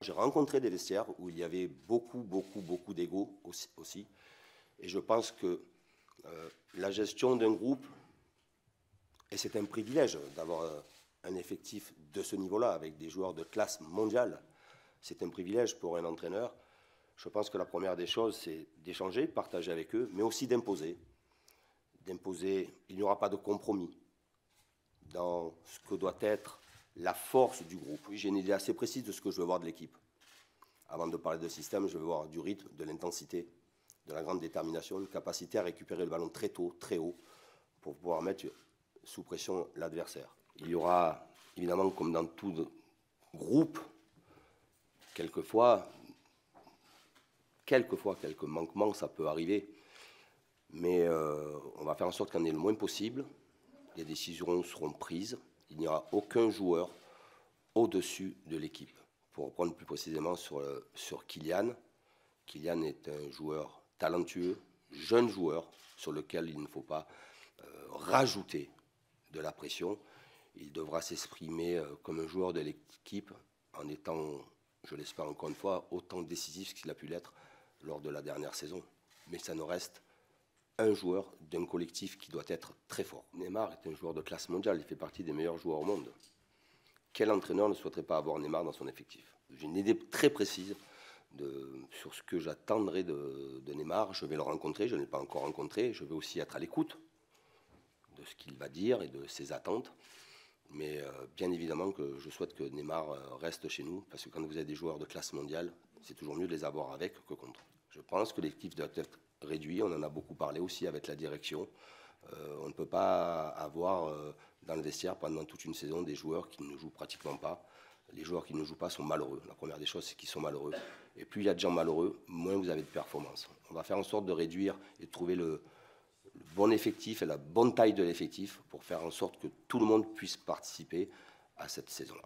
J'ai rencontré des vestiaires où il y avait beaucoup d'ego aussi. Et je pense que la gestion d'un groupe, et c'est un privilège d'avoir un effectif de ce niveau-là, avec des joueurs de classe mondiale, c'est un privilège pour un entraîneur. Je pense que la première des choses, c'est d'échanger, de partager avec eux, mais aussi d'imposer. D'imposer, il n'y aura pas de compromis dans ce que doit être la force du groupe. Oui, j'ai une idée assez précise de ce que je veux voir de l'équipe. Avant de parler de système, je veux voir du rythme, de l'intensité, de la grande détermination, une capacité à récupérer le ballon très tôt, très haut, pour pouvoir mettre sous pression l'adversaire. Il y aura, évidemment, comme dans tout groupe, quelquefois, quelques manquements, ça peut arriver. Mais on va faire en sorte qu'il y en ait le moins possible. Les décisions seront prises. Il n'y aura aucun joueur au-dessus de l'équipe. Pour reprendre plus précisément sur Kylian. Kylian est un joueur talentueux, jeune joueur, sur lequel il ne faut pas rajouter de la pression. Il devra s'exprimer comme un joueur de l'équipe en étant, je l'espère encore une fois, autant décisif qu'il a pu l'être lors de la dernière saison. Mais ça ne reste un joueur d'un collectif qui doit être très fort. Neymar est un joueur de classe mondiale, il fait partie des meilleurs joueurs au monde. Quel entraîneur ne souhaiterait pas avoir Neymar dans son effectif? J'ai une idée très précise sur ce que j'attendrai de Neymar. Je vais le rencontrer, je ne l'ai pas encore rencontré. Je vais aussi être à l'écoute de ce qu'il va dire et de ses attentes. Mais bien évidemment que je souhaite que Neymar reste chez nous, parce que quand vous avez des joueurs de classe mondiale, c'est toujours mieux de les avoir avec que contre. Je pense que l'effectif doit être réduit, on en a beaucoup parlé aussi avec la direction. On ne peut pas avoir dans le vestiaire pendant toute une saison des joueurs qui ne jouent pratiquement pas. Les joueurs qui ne jouent pas sont malheureux. La première des choses, c'est qu'ils sont malheureux. Et plus il y a de gens malheureux, moins vous avez de performance. On va faire en sorte de réduire et de trouver le bon effectif et la bonne taille de l'effectif pour faire en sorte que tout le monde puisse participer à cette saison-là.